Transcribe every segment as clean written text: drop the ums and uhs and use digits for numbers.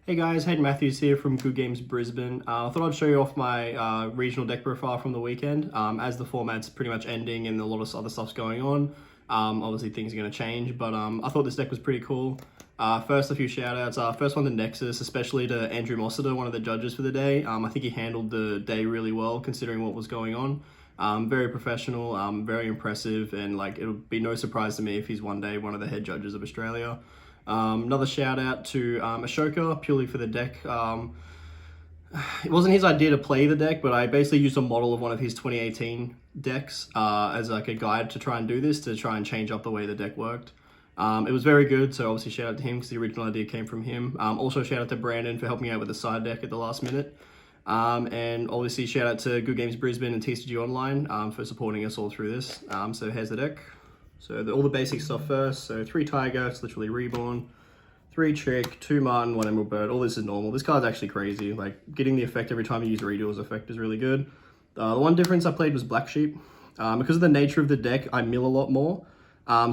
Hey guys, Hayden Matthews here from Good Games Brisbane. I thought I'd show you off my regional deck profile from the weekend. As the format's pretty much ending and a lot of other stuff's going on, obviously things are going to change, but I thought this deck was pretty cool. First, a few shout-outs. First one to Nexus, especially to Andrew Mossiter, one of the judges for the day. I think he handled the day really well considering what was going on. Very professional, very impressive, and like it'll be no surprise to me if he's one day one of the head judges of Australia. Another shout out to Ashoka, purely for the deck. It wasn't his idea to play the deck, but I basically used a model of one of his 2018 decks as like a guide to try and do this, to try and change up the way the deck worked. It was very good, so obviously shout out to him because the original idea came from him. Also shout out to Brandon for helping out with the side deck at the last minute. And obviously shout out to Good Games Brisbane and TCG Online for supporting us all through this. So here's the deck. So all the basic stuff first. So 3 Tiger, it's literally Reborn. 3 Chick, 2 Martin, 1 Emerald Bird. All this is normal. This card's actually crazy. Like, getting the effect every time you use Redoor's effect is really good. The one difference I played was Black Sheep. Because of the nature of the deck, I mill a lot more.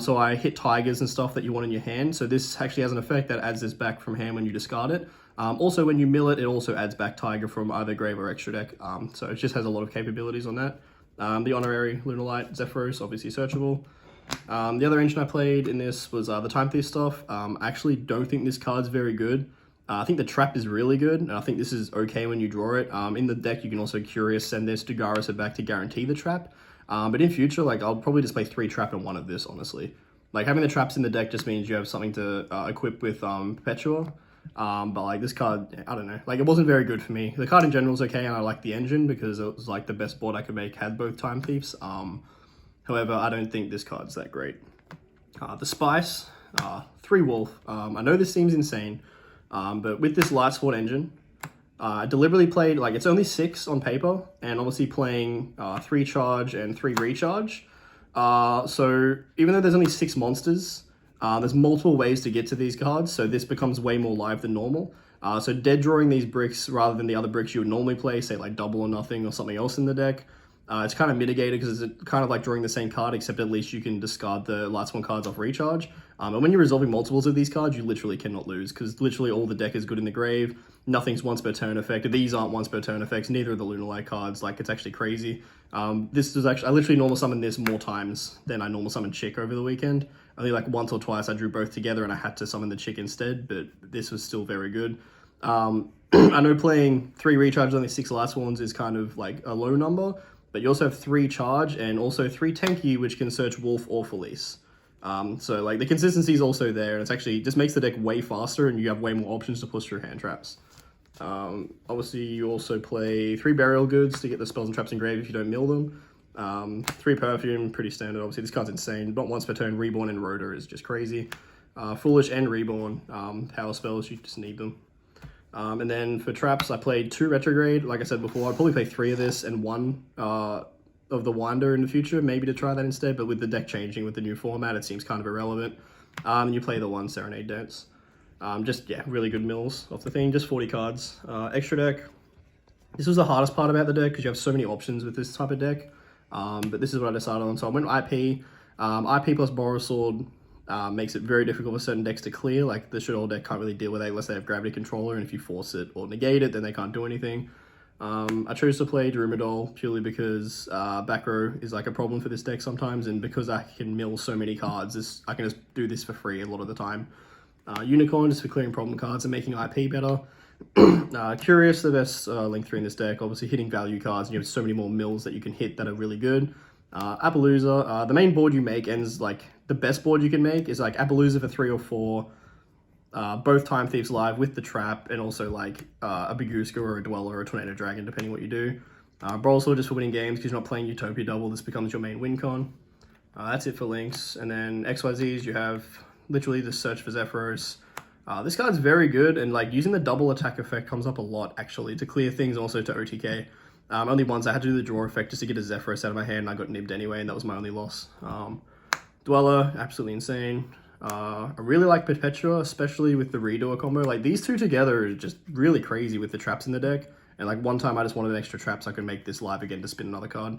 So I hit Tigers and stuff that you want in your hand. So this actually has an effect that adds this back from hand when you discard it. Also, when you mill it, it also adds back Tiger from either grave or extra deck. So it just has a lot of capabilities on that. The Honorary Lunalight, Zephyros, obviously searchable. The other engine I played in this was the Time Thief stuff. I actually don't think this card's very good. I think the trap is really good, and I think this is okay when you draw it. In the deck, you can also Curious send this to Garrus it back to guarantee the trap. But in future, like I'll probably just play 3 trap and 1 of this, honestly. Like having the traps in the deck just means you have something to equip with Perpetua. But like this card, I don't know, like it wasn't very good for me. The card in general is okay, and I like the engine because it was like the best board I could make had both Time Thieves. However, I don't think this card's that great. The Spice, 3 Wolf. I know this seems insane, but with this Lightsworn engine, I deliberately played, like, it's only 6 on paper, and obviously playing 3 charge and 3 recharge. So even though there's only 6 monsters, there's multiple ways to get to these cards, so this becomes way more live than normal. So dead drawing these bricks rather than the other bricks you would normally play, say like Double or Nothing or something else in the deck. It's kind of mitigated because it's kind of like drawing the same card, except at least you can discard the Lightsworn cards off recharge. And when you're resolving multiples of these cards, you literally cannot lose because literally all the deck is good in the grave. Nothing's once per turn effect. These aren't once per turn effects. Neither are the Lunalight cards. Like, it's actually crazy. This is actually, I literally normal summoned this more times than I normal summoned Chick over the weekend. Only like once or twice I drew both together and I had to summon the Chick instead, but this was still very good. I know playing 3 recharges, only 6 Lightsworns is kind of like a low number, but you also have 3 charge and also 3 tanky, which can search Wolf or Felice. So like the consistency is also there, and it's actually just makes the deck way faster, and you have way more options to push through hand traps. Obviously, you also play 3 Burial Goods to get the spells and traps engraved if you don't mill them. 3 Perfume, pretty standard. Obviously, this card's insane. Not once per turn. Reborn and Rotor is just crazy. Foolish and Reborn. Power spells, you just need them. And then for traps, I played 2 Retrograde. Like I said before, I'd probably play 3 of this and 1 of the Winder in the future, maybe to try that instead. But with the deck changing with the new format, it seems kind of irrelevant. And you play the 1 Serenade Dance. Just, yeah, really good mills off the thing. Just 40 cards. Extra deck. This was the hardest part about the deck because you have so many options with this type of deck. But this is what I decided on. So I went IP. IP plus Borrow Sword. Makes it very difficult for certain decks to clear. Like the Shadowell deck can't really deal with it unless they have Gravity Controller, and if you force it or negate it, then they can't do anything. I chose to play Drumadol purely because back row is like a problem for this deck sometimes, and because I can mill so many cards, I can just do this for free a lot of the time. Unicorn just for clearing problem cards and making IP better. Curious, the best Link 3 in this deck, obviously hitting value cards, and you have so many more mills that you can hit that are really good. Appaloosa, the main board you make ends like the best board you can make is like Appaloosa for 3 or 4, both Time Thieves live with the trap, and also like a Biguska or a Dweller or a Tornado Dragon, depending what you do. Brawl just for winning games because you're not playing Utopia Double, this becomes your main win con. That's it for links. And then XYZs, you have literally the Search for Zephyros. This card's very good, and like using the double attack effect comes up a lot actually to clear things, also to OTK. Only once I had to do the draw effect just to get a Zephyros out of my hand, and I got nibbed anyway, and that was my only loss. Dweller, absolutely insane. I really like Perpetua, especially with the Redoor combo. Like, these two together are just really crazy with the traps in the deck. And like one time I just wanted an extra trap so I could make this live again to spin another card.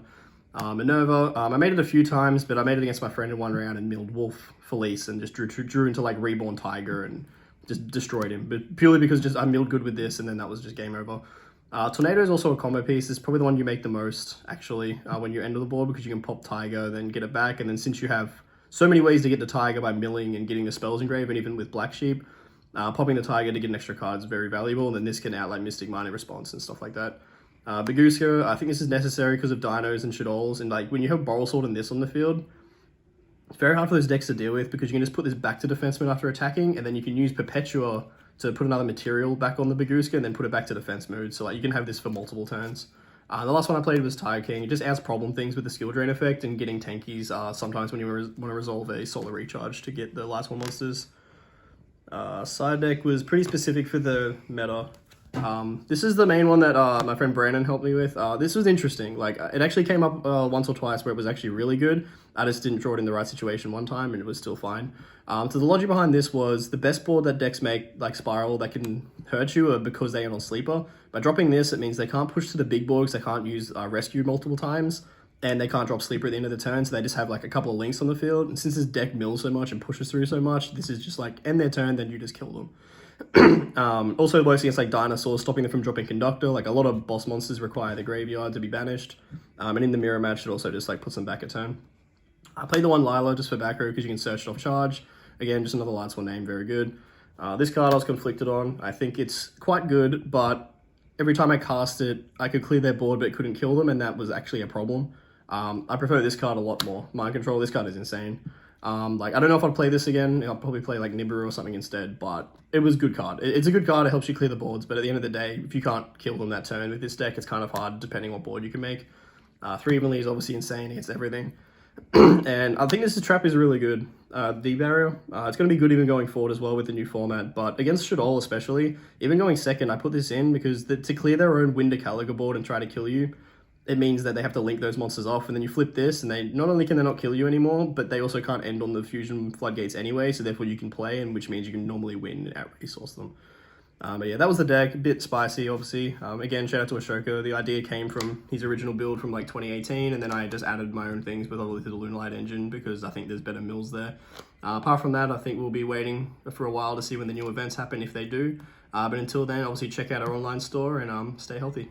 Minerva, I made it a few times, but I made it against my friend in one round and milled Wolf, Felice, and just drew into like Reborn Tiger and just destroyed him, but purely because just I milled good with this, and then that was just game over. Tornado is also a combo piece. It's probably the one you make the most, actually, when you enter the board, because you can pop Tiger, then get it back, and then since you have so many ways to get the Tiger by milling and getting the spells engraved, and even with Black Sheep, popping the Tiger to get an extra card is very valuable, and then this can outlay Mystic Mine in response and stuff like that. Baguska, I think this is necessary because of Dinos and Shadows, and like when you have Boral Sword and this on the field, it's very hard for those decks to deal with because you can just put this back to defenseman after attacking, and then you can use Perpetua to put another material back on the Baguska and then put it back to defense mode. So like you can have this for multiple turns. The last one I played was Tiger King. It just adds problem things with the skill drain effect and getting tankies sometimes when you want to resolve a solar recharge to get the Lightsworn monsters. Side deck was pretty specific for the meta. This is the main one that my friend Brandon helped me with. This was interesting. Like it actually came up once or twice where it was actually really good. I just didn't draw it in the right situation one time and it was still fine. So the logic behind this was the best board that decks make, like Spiral, that can hurt you are because they are on Sleeper. By dropping this, it means they can't push to the big board because they can't use Rescue multiple times, and they can't drop Sleeper at the end of the turn, so they just have like a couple of links on the field. And since this deck mills so much and pushes through so much, this is just like end their turn, then you just kill them. Also works against like dinosaurs, stopping them from dropping Conductor. Like a lot of boss monsters require the graveyard to be banished. And in the mirror match, it also just like puts them back a turn. I played the one Lila just for back row because you can search it off charge. Again, just another Lightsworn name, very good. This card I was conflicted on. I think it's quite good, but every time I cast it, I could clear their board, but it couldn't kill them, and that was actually a problem. I prefer this card a lot more. Mind Control, this card is insane. Like, I don't know if I'd play this again. I'll probably play like Nibiru or something instead, but it was a good card. It's a good card. It helps you clear the boards, but at the end of the day, if you can't kill them that turn with this deck, it's kind of hard depending what board you can make. 3 Evenly is obviously insane against everything. And I think this trap is really good. The barrier, it's going to be good even going forward as well with the new format, but against Shadol especially, even going second, I put this in because to clear their own Wind to Caliga board and try to kill you, it means that they have to link those monsters off, and then you flip this, and they not only can they not kill you anymore, but they also can't end on the fusion floodgates anyway, so therefore you can play, and which means you can normally win and out-resource them. But yeah, that was the deck. A bit spicy, obviously. Again, shout out to Ashoka. The idea came from his original build from like 2018, and then I just added my own things with obviously the Lunalight engine because I think there's better mills there. Apart from that, I think we'll be waiting for a while to see when the new events happen, if they do. But until then, obviously check out our online store and stay healthy.